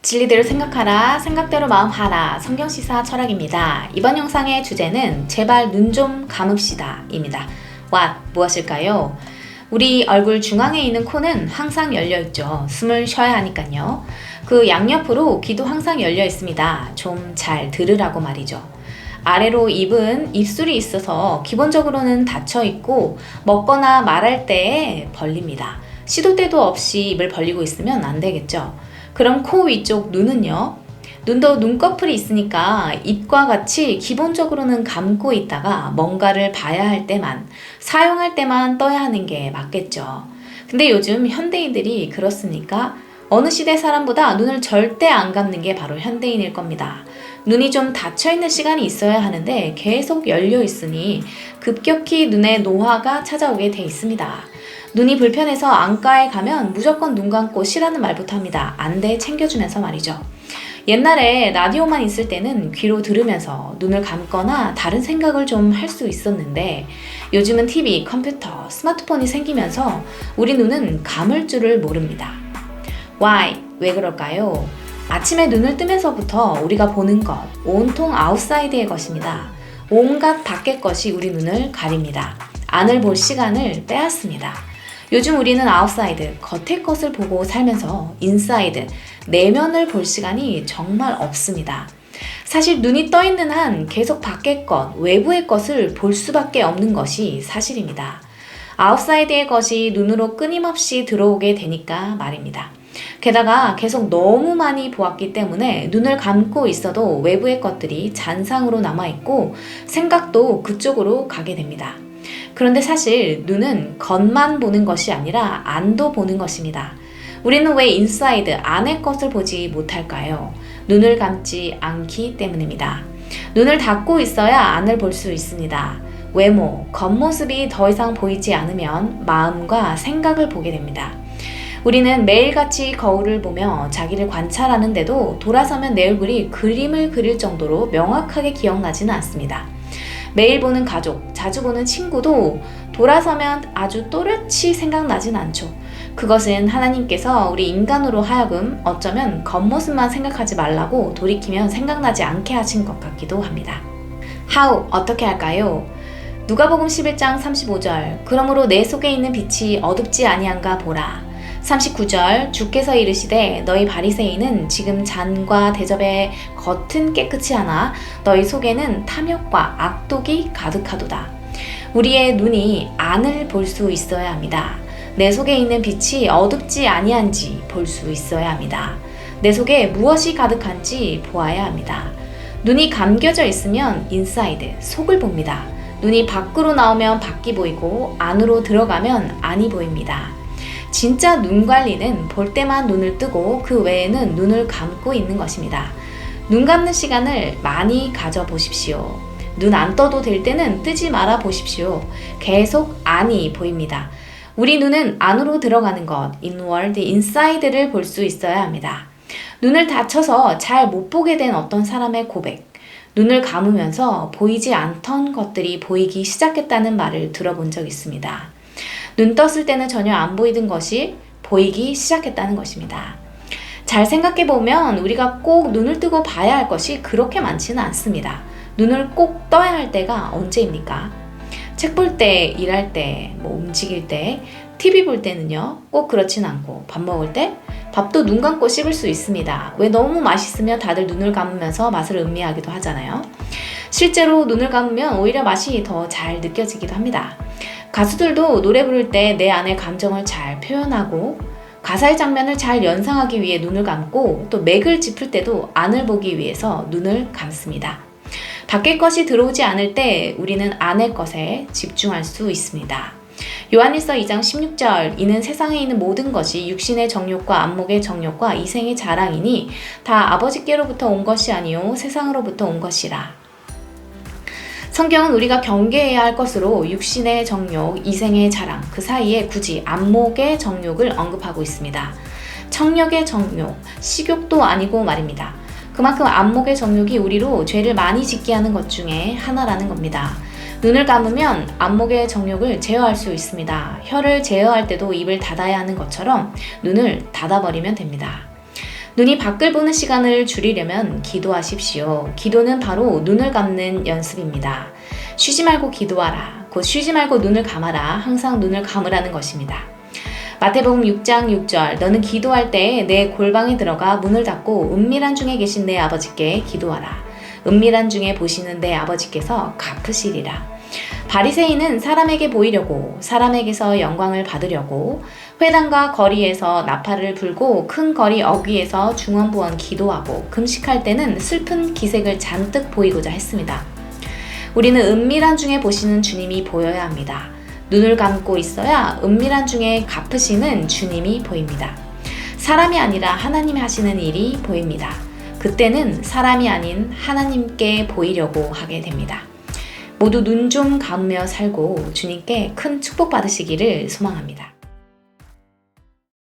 진리대로 생각하라, 생각대로 마음하라. 성경시사 철학입니다. 이번 영상의 주제는 제발 눈 좀 감읍시다 입니다. What? 무엇일까요? 우리 얼굴 중앙에 있는 코는 항상 열려있죠. 숨을 쉬어야 하니까요. 그 양옆으로 귀도 항상 열려 있습니다. 좀 잘 들으라고 말이죠. 아래로 입은 입술이 있어서 기본적으로는 닫혀 있고 먹거나 말할 때에 벌립니다. 시도 때도 없이 입을 벌리고 있으면 안 되겠죠. 그럼 코 위쪽 눈은요? 눈도 눈꺼풀이 있으니까 입과 같이 기본적으로는 감고 있다가 뭔가를 봐야 할 때만, 사용할 때만 떠야 하는 게 맞겠죠. 근데 요즘 현대인들이 그렇습니까? 어느 시대 사람보다 눈을 절대 안 감는 게 바로 현대인일 겁니다. 눈이 좀 닫혀있는 시간이 있어야 하는데 계속 열려 있으니 급격히 눈에 노화가 찾아오게 돼 있습니다. 눈이 불편해서 안과에 가면 무조건 눈 감고 쉬라는 말부터 합니다. 안대 챙겨주면서 말이죠. 옛날에 라디오만 있을 때는 귀로 들으면서 눈을 감거나 다른 생각을 좀 할 수 있었는데 요즘은 TV, 컴퓨터, 스마트폰이 생기면서 우리 눈은 감을 줄을 모릅니다. Why? 왜 그럴까요? 아침에 눈을 뜨면서부터 우리가 보는 것, 온통 아웃사이드의 것입니다. 온갖 밖의 것이 우리 눈을 가립니다. 안을 볼 시간을 빼앗습니다. 요즘 우리는 아웃사이드, 겉의 것을 보고 살면서 인사이드, 내면을 볼 시간이 정말 없습니다. 사실 눈이 떠 있는 한 계속 밖의 것, 외부의 것을 볼 수밖에 없는 것이 사실입니다. 아웃사이드의 것이 눈으로 끊임없이 들어오게 되니까 말입니다. 게다가 계속 너무 많이 보았기 때문에 눈을 감고 있어도 외부의 것들이 잔상으로 남아있고 생각도 그쪽으로 가게 됩니다. 그런데 사실 눈은 겉만 보는 것이 아니라 안도 보는 것입니다. 우리는 왜 인사이드, 안의 것을 보지 못할까요? 눈을 감지 않기 때문입니다. 눈을 닫고 있어야 안을 볼 수 있습니다. 외모, 겉모습이 더 이상 보이지 않으면 마음과 생각을 보게 됩니다. 우리는 매일같이 거울을 보며 자기를 관찰하는데도 돌아서면 내 얼굴이 그림을 그릴 정도로 명확하게 기억나지는 않습니다. 매일 보는 가족, 자주 보는 친구도 돌아서면 아주 또렷이 생각나진 않죠. 그것은 하나님께서 우리 인간으로 하여금 어쩌면 겉모습만 생각하지 말라고 돌이키면 생각나지 않게 하신 것 같기도 합니다. How? 어떻게 할까요? 누가복음 11장 35절 그러므로 내 속에 있는 빛이 어둡지 아니한가 보라. 39절 주께서 이르시되 너희 바리새인은 지금 잔과 대접의 겉은 깨끗이 하나 너희 속에는 탐욕과 악독이 가득하도다. 우리의 눈이 안을 볼 수 있어야 합니다. 내 속에 있는 빛이 어둡지 아니한지 볼 수 있어야 합니다. 내 속에 무엇이 가득한지 보아야 합니다. 눈이 감겨져 있으면 인사이드, 속을 봅니다. 눈이 밖으로 나오면 밖이 보이고 안으로 들어가면 안이 보입니다. 진짜 눈 관리는 볼 때만 눈을 뜨고 그 외에는 눈을 감고 있는 것입니다. 눈 감는 시간을 많이 가져보십시오. 눈 안 떠도 될 때는 뜨지 말아 보십시오. 계속 안이 보입니다. 우리 눈은 안으로 들어가는 것, inward, inside를 볼 수 있어야 합니다. 눈을 닫혀서 잘 못 보게 된 어떤 사람의 고백, 눈을 감으면서 보이지 않던 것들이 보이기 시작했다는 말을 들어본 적 있습니다. 눈 떴을 때는 전혀 안 보이던 것이 보이기 시작했다는 것입니다. 잘 생각해보면 우리가 꼭 눈을 뜨고 봐야 할 것이 그렇게 많지는 않습니다. 눈을 꼭 떠야 할 때가 언제입니까? 책 볼 때, 일할 때, 움직일 때, TV 볼 때는요, 꼭 그렇진 않고 밥 먹을 때 밥도 눈 감고 씹을 수 있습니다. 왜 너무 맛있으면 다들 눈을 감으면서 맛을 음미하기도 하잖아요. 실제로 눈을 감으면 오히려 맛이 더 잘 느껴지기도 합니다. 가수들도 노래 부를 때 내 안의 감정을 잘 표현하고 가사의 장면을 잘 연상하기 위해 눈을 감고 또 맥을 짚을 때도 안을 보기 위해서 눈을 감습니다. 밖의 것이 들어오지 않을 때 우리는 안의 것에 집중할 수 있습니다. 요한일서 2장 16절 이는 세상에 있는 모든 것이 육신의 정욕과 안목의 정욕과 이생의 자랑이니 다 아버지께로부터 온 것이 아니요 세상으로부터 온 것이라. 성경은 우리가 경계해야 할 것으로 육신의 정욕, 이생의 자랑, 그 사이에 굳이 안목의 정욕을 언급하고 있습니다. 청력의 정욕, 식욕도 아니고 말입니다. 그만큼 안목의 정욕이 우리로 죄를 많이 짓게 하는 것 중에 하나라는 겁니다. 눈을 감으면 안목의 정욕을 제어할 수 있습니다. 혀를 제어할 때도 입을 닫아야 하는 것처럼 눈을 닫아버리면 됩니다. 눈이 밖을 보는 시간을 줄이려면 기도하십시오. 기도는 바로 눈을 감는 연습입니다. 쉬지 말고 기도하라. 곧 쉬지 말고 눈을 감아라. 항상 눈을 감으라는 것입니다. 마태복음 6장 6절 너는 기도할 때 내 골방에 들어가 문을 닫고 은밀한 중에 계신 내 아버지께 기도하라. 은밀한 중에 보시는 내 아버지께서 갚으시리라. 바리새인은 사람에게 보이려고 사람에게서 영광을 받으려고 회당과 거리에서 나팔을 불고 큰 거리 어귀에서 중언부언 기도하고 금식할 때는 슬픈 기색을 잔뜩 보이고자 했습니다. 우리는 은밀한 중에 보시는 주님이 보여야 합니다. 눈을 감고 있어야 은밀한 중에 갚으시는 주님이 보입니다. 사람이 아니라 하나님이 하시는 일이 보입니다. 그때는 사람이 아닌 하나님께 보이려고 하게 됩니다. 모두 눈 좀 감으며 살고 주님께 큰 축복 받으시기를 소망합니다.